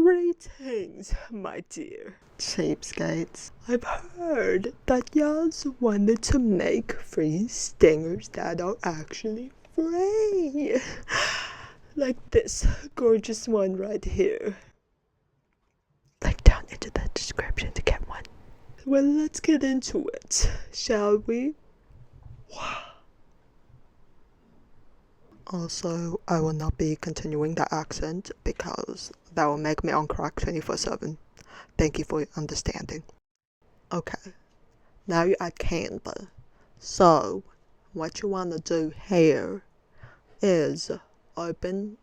Greetings, my dear cheapskates. I've heard that y'all wanted to make free stingers that are actually free. Like this gorgeous one right here. Link down into the description to get one. Well, let's get into it, shall we? Also, I will not be continuing the accent because that will make me on crack 24/7. Thank you for your understanding. Okay, now you're at Canva. So, what you want to do here is open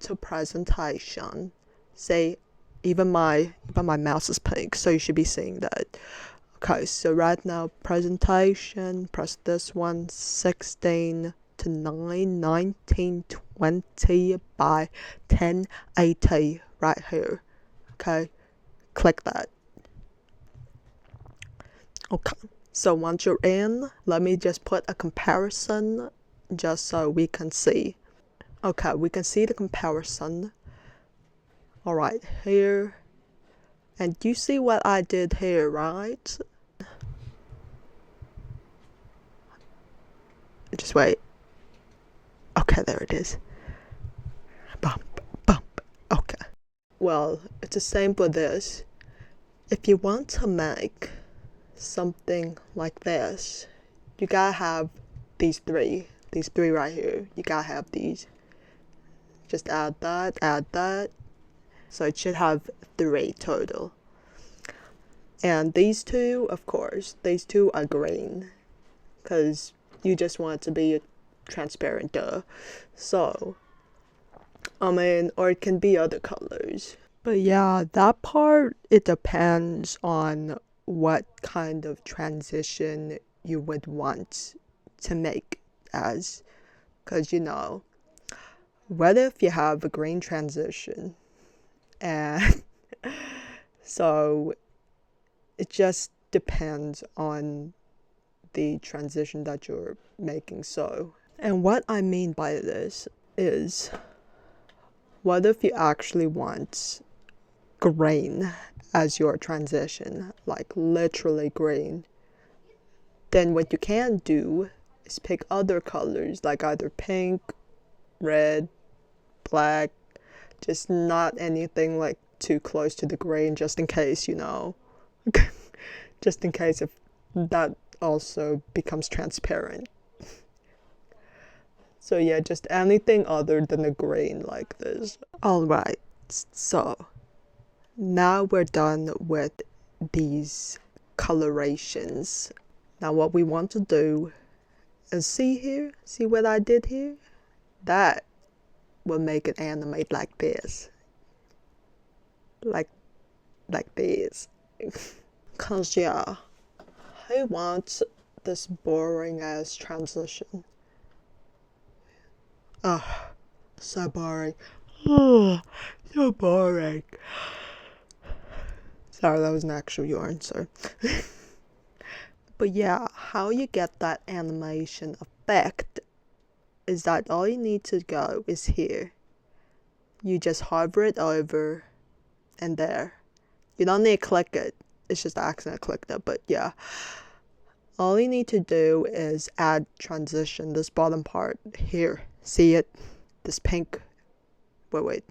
to presentation. Say, even my mouse is pink, so you should be seeing that. Okay, so right now, presentation, press this one, 16 to 9, 1920 by 1080 right here. Okay, click that. Okay, so once you're in, let me just put a comparison just so we can see. Okay, we can see the comparison. Alright, here. And you see what I did here, right? Just wait. Okay, there it is. Bump, bump. Okay. Well, it's the same for this. If you want to make something like this, you gotta have these three right here. You gotta have these. Just add that. So it should have 3 total. And these two, of course, these two are green. Because you just want it to be transparent, duh. So, or it can be other colors. But yeah, that part, it depends on what kind of transition you would want to make as. Because, what if you have a green transition? And so it just depends on the transition that you're making. So, and what I mean by this is, what if you actually want green as your transition, like literally green? Then what you can do is pick other colors, like either pink, red, black, just not anything like too close to the green, just in case, just in case if that also becomes transparent. So yeah, just anything other than a green like this. Alright, so now we're done with these colorations. Now what we want to do is see what I did here? That will make it animate like this. Like this. Cause yeah, I want this boring ass transition. So boring. So boring. Sorry, that was an actual yarn, sorry. But yeah, how you get that animation effect is that all you need to go is here. You just hover it over and there. You don't need to click it. It's just an accident I clicked it, but yeah. All you need to do is add transition, this bottom part here. See it? This pink. Wait.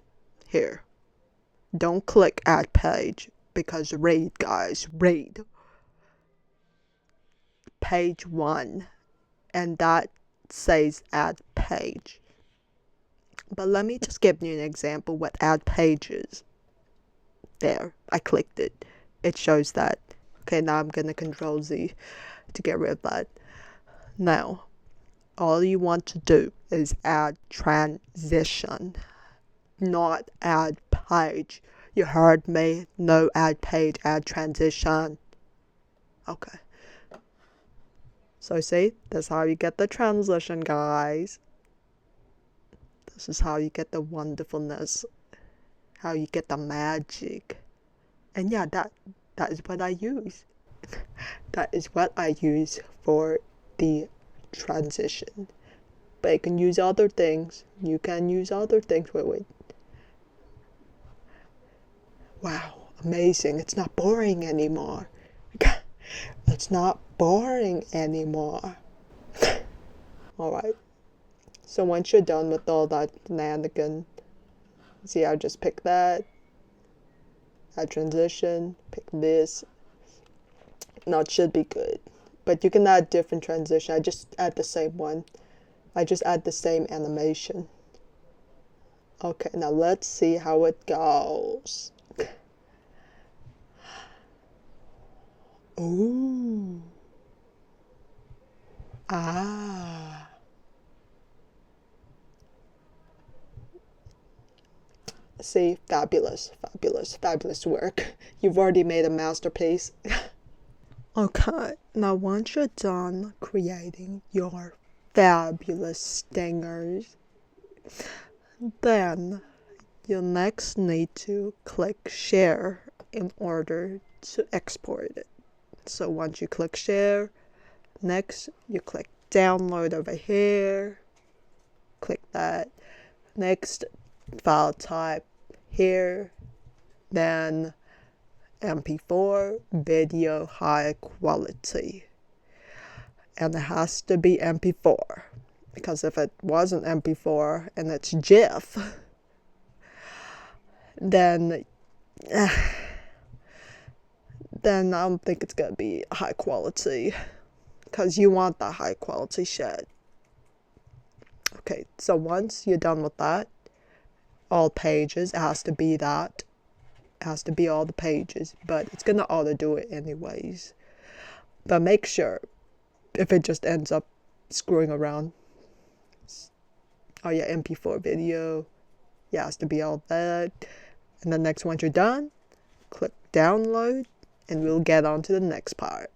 Here. Don't click add page because read, guys. Read. Page 1. And that says add page. But let me just give you an example what add page is. There. I clicked it. It shows that. Okay, now I'm gonna Control Z to get rid of that. Now, all you want to do is add transition, not add page. You heard me? No add page, add transition. Okay. So see, that's how you get the transition, guys. This is how you get the wonderfulness. How you get the magic. And yeah, that is what I use. That is what I use for the transition. But you can use other things. Wait. Wow, amazing. It's not boring anymore. It's not boring anymore. Alright, so once you're done with all that shenanigan, see, I just pick that transition, pick this. Now it should be good. But you can add different transition. I just add the same one. I just add the same animation. Okay, now let's see how it goes. Ooh. Ah. See, fabulous, fabulous, fabulous work. You've already made a masterpiece. Okay, now once you're done creating your fabulous stingers, then you'll next need to click share in order to export it. So once you click share, next you click download over here, click that. Next, file type here, then MP4 video high quality, and it has to be MP4, because if it wasn't MP4 and it's GIF, then I don't think it's gonna be high quality, because you want that high quality shit. Okay, so once you're done with that, all pages, it has to be that. It has to be all the pages, but it's gonna auto do it anyways. But make sure, if it just ends up screwing around, oh yeah, MP4 video, yeah, it has to be all that. And then next, once you're done, click download, and we'll get on to the next part.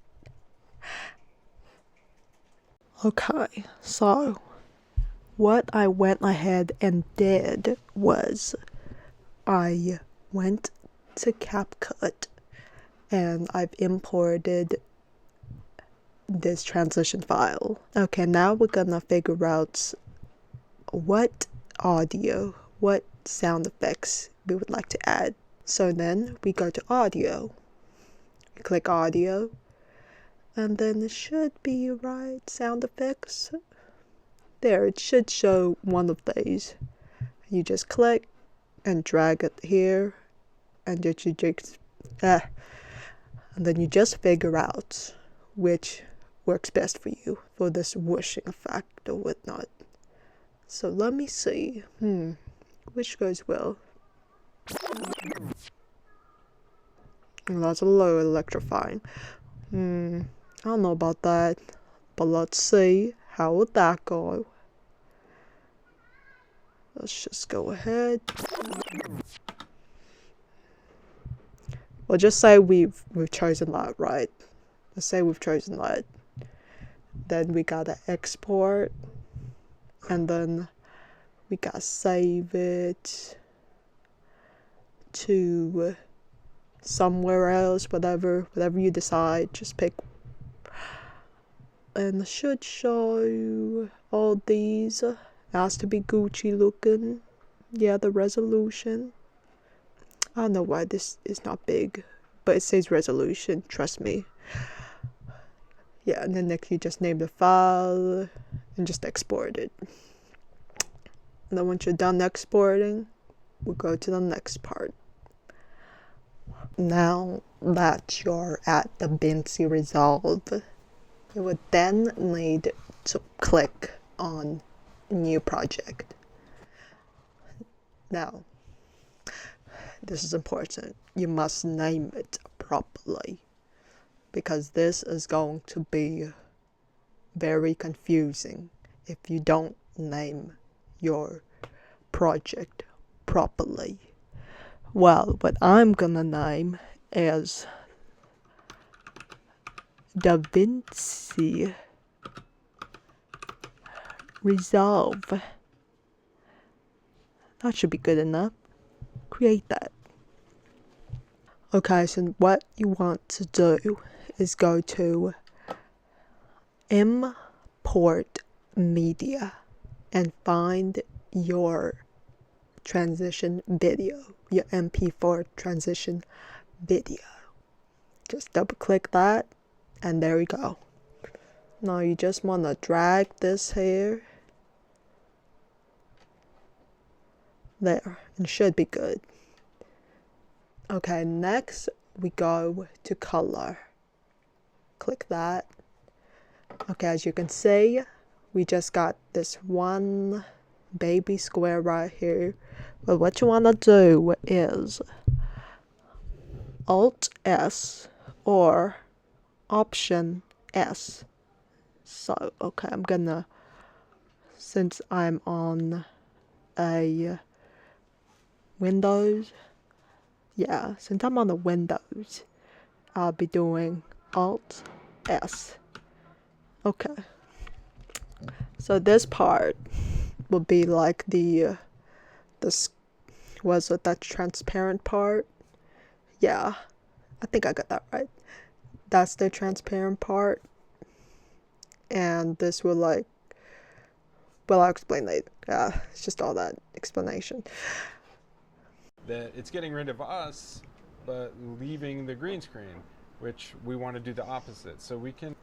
Okay, so what I went ahead and did was I went to Capcut and I've imported this transition file. Okay, now we're gonna figure out what audio, what sound effects we would like to add. So then we go to audio, we click audio, and then it should be right sound effects. There, it should show one of these. You just click and drag it here, and then you just figure out which works best for you for this whooshing effect or whatnot. So let me see. Which goes well? That's a little electrifying. I don't know about that, but let's see. How would that go? Let's just go ahead. Well, just say we've chosen that, right? Let's say we've chosen that. Then we gotta export, and then we gotta save it to somewhere else, whatever you decide, just pick. And it should show all these. It has to be Gucci looking. Yeah, the resolution. I don't know why this is not big, but it says resolution, trust me. Yeah, and then next you just name the file and just export it. And then once you're done exporting, we'll go to the next part. Now that you're at the Davinci Resolve, you would then need to click on New Project. Now, this is important. You must name it properly, because this is going to be very confusing if you don't name your project properly. Well, what I'm gonna name is Davinci Resolve. That should be good enough. Create that. Okay, so what you want to do is go to Import Media and find your transition video, your MP4 transition video. Just double click that and there you go. Now you just want to drag this here. There, and should be good. Okay, next we go to color. Click that. Okay, as you can see, we just got this one baby square right here. But what you want to do is Alt S or Option S. So, okay, I'm gonna, since I'm on a Windows, yeah, since I'm on the Windows, I'll be doing Alt S. Okay. So this part will be like this, was it that transparent part? Yeah, I think I got that right. That's the transparent part. And this will like, well, I'll explain later. Yeah, it's just all that explanation. That it's getting rid of us, but leaving the green screen, which we want to do the opposite. So we can...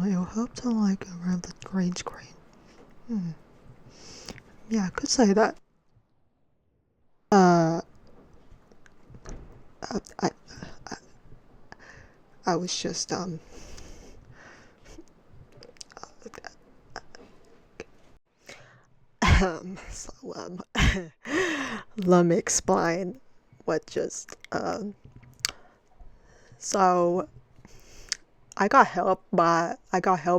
You'll hope to like around the green screen. Yeah, I could say that. I was just so let me explain what just so I got help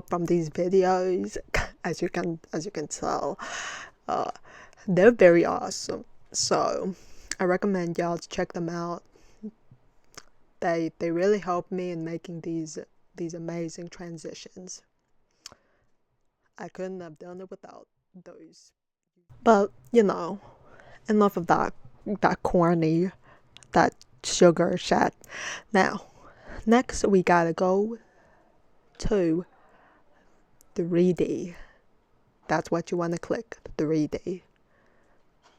from these videos. as you can tell, they're very awesome, so I recommend y'all to check them out. They really helped me in making these amazing transitions. I couldn't have done it without those. But you know, enough of that corny, that sugar chat. Now, next we gotta go to 3D. That's what you want to click, 3D.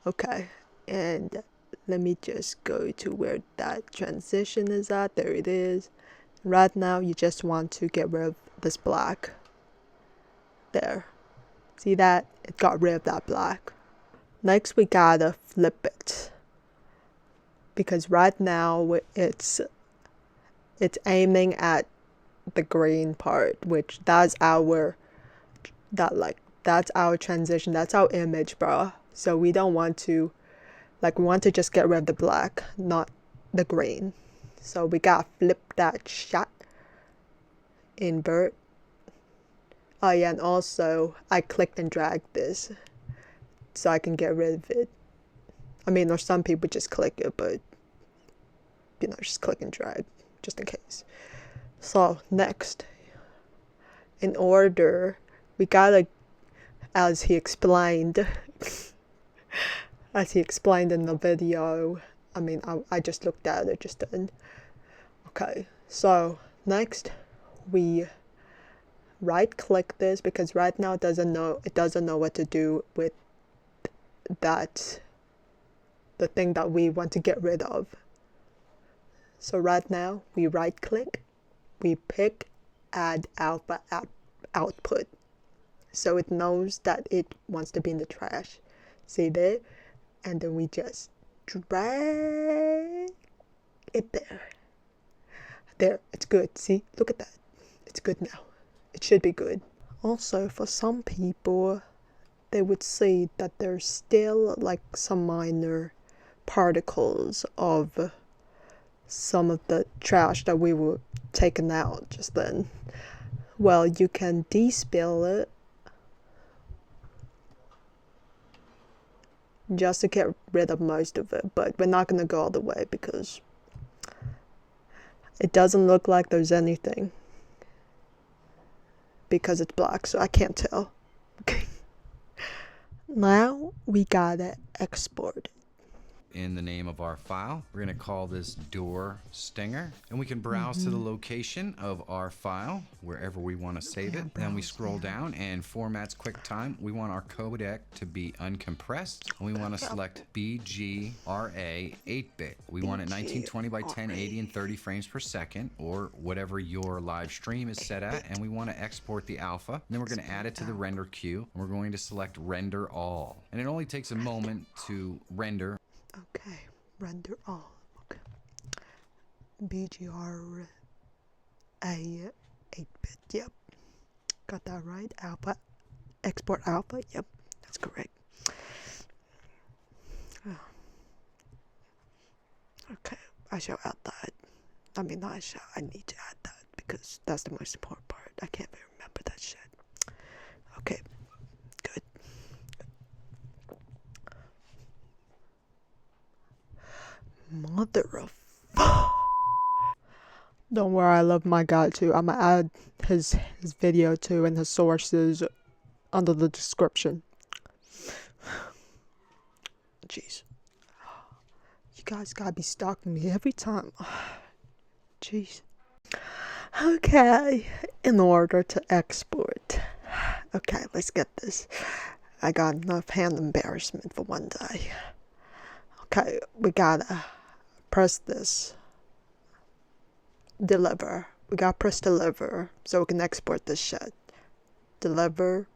Okay, and let me just go to where that transition is at. There it is. Right now you just want to get rid of this black. There, see that? It got rid of that black. Next we gotta flip it, because right now it's aiming at the green part, which that's our transition, that's our image, bro. So we don't want to, we want to just get rid of the black, not the green. So we gotta flip that shot. Invert. Oh yeah, and also I clicked and dragged this so I can get rid of it. I mean, or some people just click it, but you know, just click and drag just in case. So next, in order, we gotta, as he explained in the video, I mean, I just looked at it just then. Okay, so next we right click this, because right now it doesn't know what to do with that, the thing that we want to get rid of. So right now we right click, we pick add alpha output, so it knows that it wants to be in the trash. See there? And then we just drag it there. There, it's good. See, look at that. It's good now. It should be good. Also, for some people, they would see that there's still like some minor particles of some of the trash that we were taking out just then. Well, you can despill it just to get rid of most of it, but we're not going to go all the way because it doesn't look like there's anything, because it's black, so I can't tell. Okay. Now we gotta export it. in the name of our file. We're going to call this door stinger, and we can browse to the location of our file wherever we want to save it. Then we scroll down and formats QuickTime. We want our codec to be uncompressed, and we want to select BGRA 8-bit. We want it 1920 by 1080 and 30 frames per second, or whatever your live stream is set at, and we want to export the alpha. And then we're going to add it to the render queue, and we're going to select render all. And it only takes a moment to render. Okay, render all. Okay. BGRA 8-bit. Yep. Got that right. Alpha. Export alpha. Yep. That's correct. Oh. Okay. I shall add that. I mean, not I shall. I need to add that because that's the most important part. I can't even remember that shit. Okay. Good. Mother of Don't worry, I love my guy too. I'm gonna add his video too and his sources under the description. Jeez. You guys gotta be stalking me every time. Jeez. Okay, in order to export. Okay, let's get this. I got enough hand embarrassment for one day. Okay, we gotta press this. Deliver. We gotta press deliver so we can export this shit. Deliver.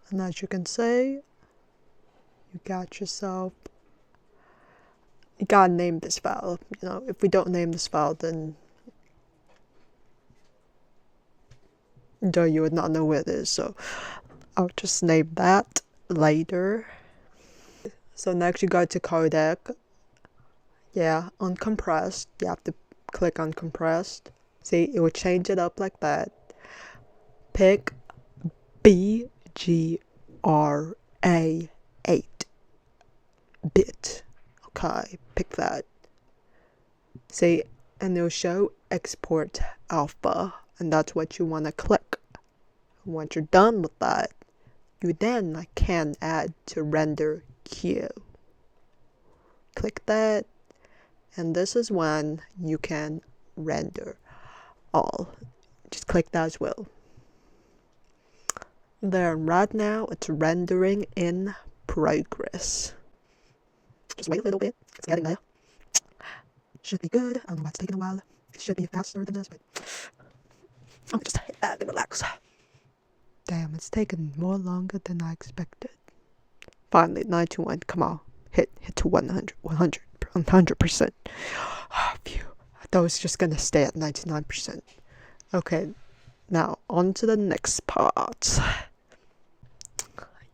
And as you can see, you got yourself. You gotta name this file. You know, if we don't name this file, then you would not know where it is. So I'll just name that later. So next you go to codec. Yeah, uncompressed. You have to click on compressed. See, it will change it up like that. Pick BGRA 8-bit. Okay, pick that. See, and it'll show export alpha, and that's what you want to click. Once you're done with that, you then can add to render queue. Click that, and this is when you can render all. Just click that as well. There, right now it's rendering in progress. Just wait a little bit, it's getting there. Should be good. I don't know why it's taking a while. It should be faster than this, but I'm just hit that and relax. Damn, it's taking more longer than I expected. Finally, 91. Come on, hit to 100%. Phew. I thought it was just gonna stay at 99%. Okay, now on to the next part.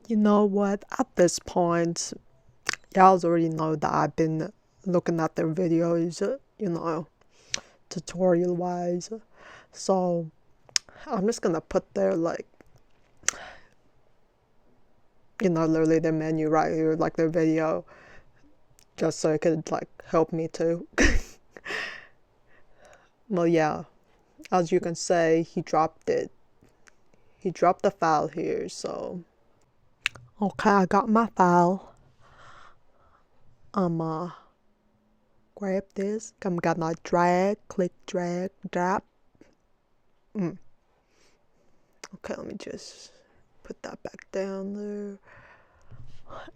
You know what? At this point, y'all already know that I've been looking at their videos, you know, tutorial wise. So I'm just gonna put their, like, you know, literally their menu right here, like their video, just so it could, like, help me too. Well, yeah, as you can see, he dropped it. He dropped the file here, so. Okay, I got my file. Grab this. I'm gonna drag, click, drag, drop. Okay, let me just put that back down there.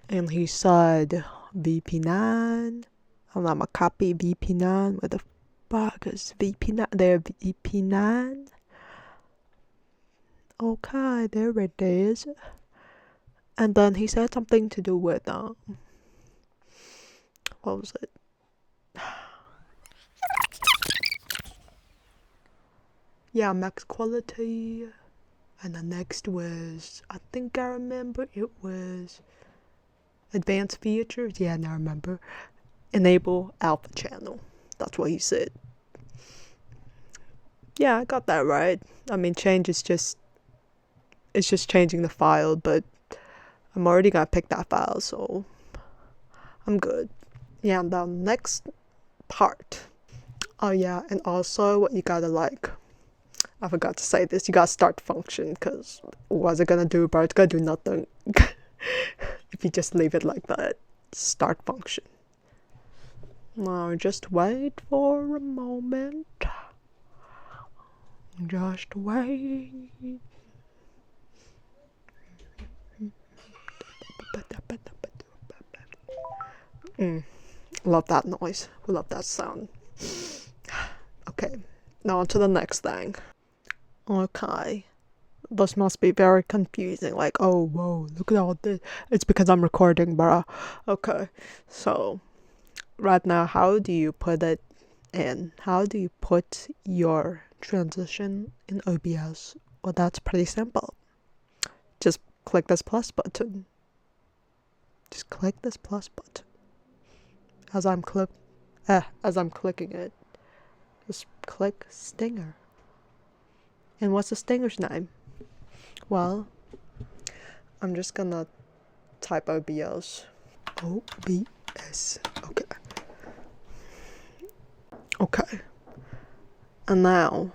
And he said VP9. And I'm gonna copy VP9. Where the fuck is VP9? There, VP9. Okay, there it is. And then he said something to do with, what was it? Yeah, max quality. And the next was, I think I remember, it was advanced features. Yeah, I remember. Enable alpha channel. That's what he said. Yeah, I got that right. I mean, it's just changing the file, but I'm already gonna pick that file, so I'm good. Yeah, and the next part. Oh yeah, and also you gotta, like, I forgot to say this, you gotta start the function, because what's it gonna do, bro? It's gonna do nothing if you just leave it like that. start function. Now just wait for a moment. Just wait. Love that noise. We love that sound. Okay, now on to the next thing. Okay. This must be very confusing. Like, oh, whoa, look at all this. It's because I'm recording, bruh. Okay, so right now, how do you put it in? How do you put your transition in OBS? Well, that's pretty simple. Just click this plus button. Just click this plus button. As I'm clicking it, just click stinger. And what's the stinger's name? Well, I'm just gonna type OBS. OBS. Okay. Okay. And now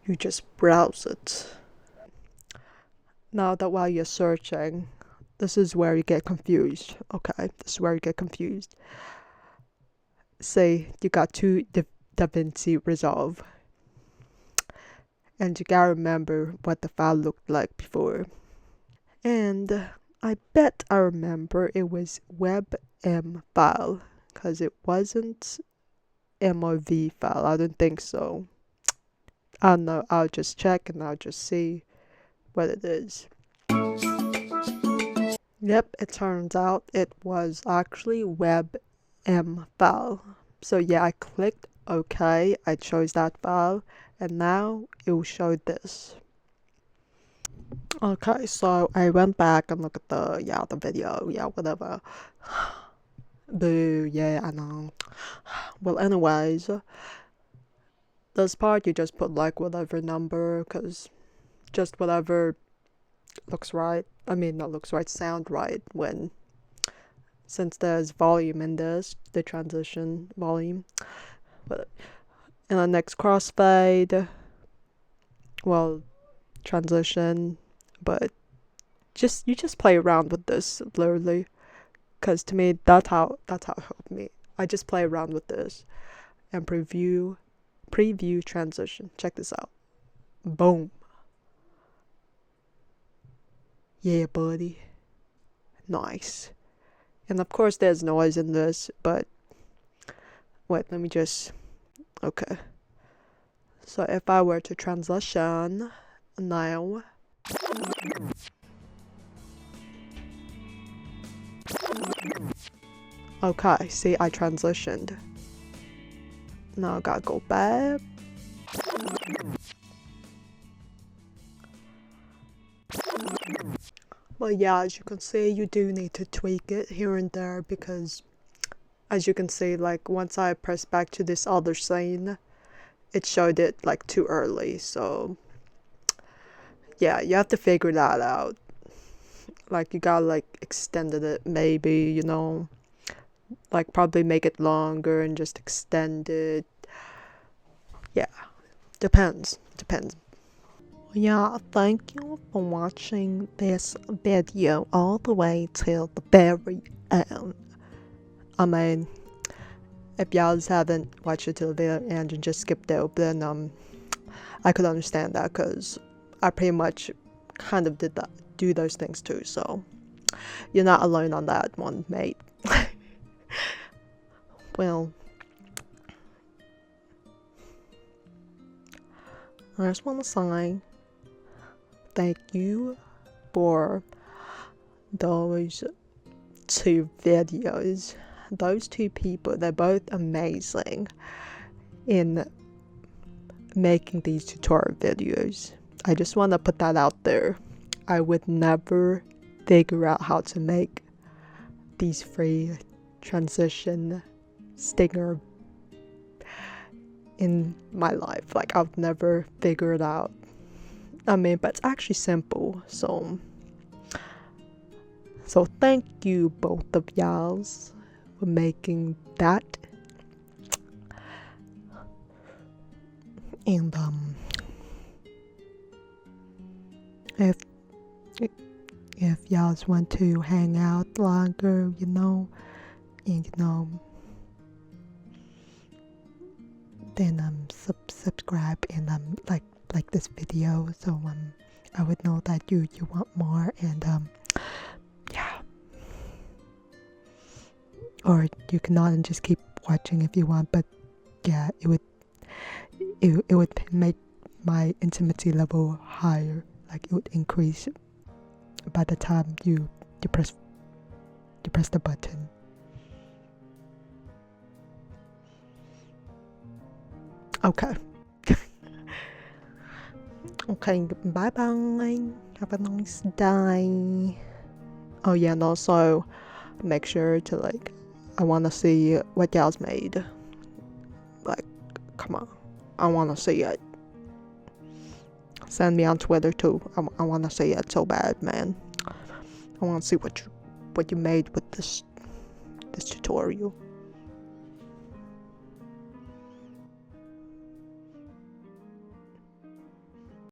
you just browse it. Now that while you're searching, this is where you get confused. Okay, this is where you get confused. Say you got two Davinci Resolve, and you gotta remember what the file looked like before. And I bet I remember it was WebM file, because it wasn't MOV file. I don't think so. I don't know. I'll just check and I'll just see what it is. Yep, it turns out it was actually WebM file. So yeah, I clicked OK. I chose that file, and now it will show this. Okay, so I went back and looked at the video, whatever. Boo, yeah, I know. Well, anyways, this part you just put like whatever number, cause just whatever looks right. I mean, not looks right, sound right when, since there's volume in this, the transition volume. But in the next crossfade, well, transition, but you just play around with this literally, because to me that's how it helped me. I just play around with this and preview transition. Check this out. Boom. Yeah, buddy. Nice. And of course there's noise in this, but wait, let me just, okay. So if I were to transition now, okay, see, I transitioned. Now I gotta go back. Well, yeah, as you can see, you do need to tweak it here and there, because as you can see, like once I press back to this other scene, it showed it like too early. So yeah, you have to figure that out. Like you gotta like extended it maybe, you know, like probably make it longer and just extend it. Yeah, depends. Yeah, thank you for watching this video all the way till the very end. I mean, if y'all haven't watched it till the very end and just skipped out, then I could understand that, because I pretty much kind of do those things too, so you're not alone on that one, mate. Well, I just want to say thank you for those two videos. Those two people, they're both amazing in making these tutorial videos. I just want to put that out there. I would never figure out how to make these free transition stinger in my life. Like, I would never figure it out. I mean, but it's actually simple. So thank you both of y'all for making that. And if y'all want to hang out longer, and then subscribe and like this video, so I would know that you want more, and yeah. Or you cannot and just keep watching if you want, but yeah, it would make my intimacy level higher. Like, it would increase by the time you press the button. Okay. Okay, bye bye. Have a nice day. Oh yeah, and also make sure to I want to see what y'all's made. Like, come on, I want to see it. Send me on Twitter too. I want to see it so bad, man. I want to see what you made with this tutorial.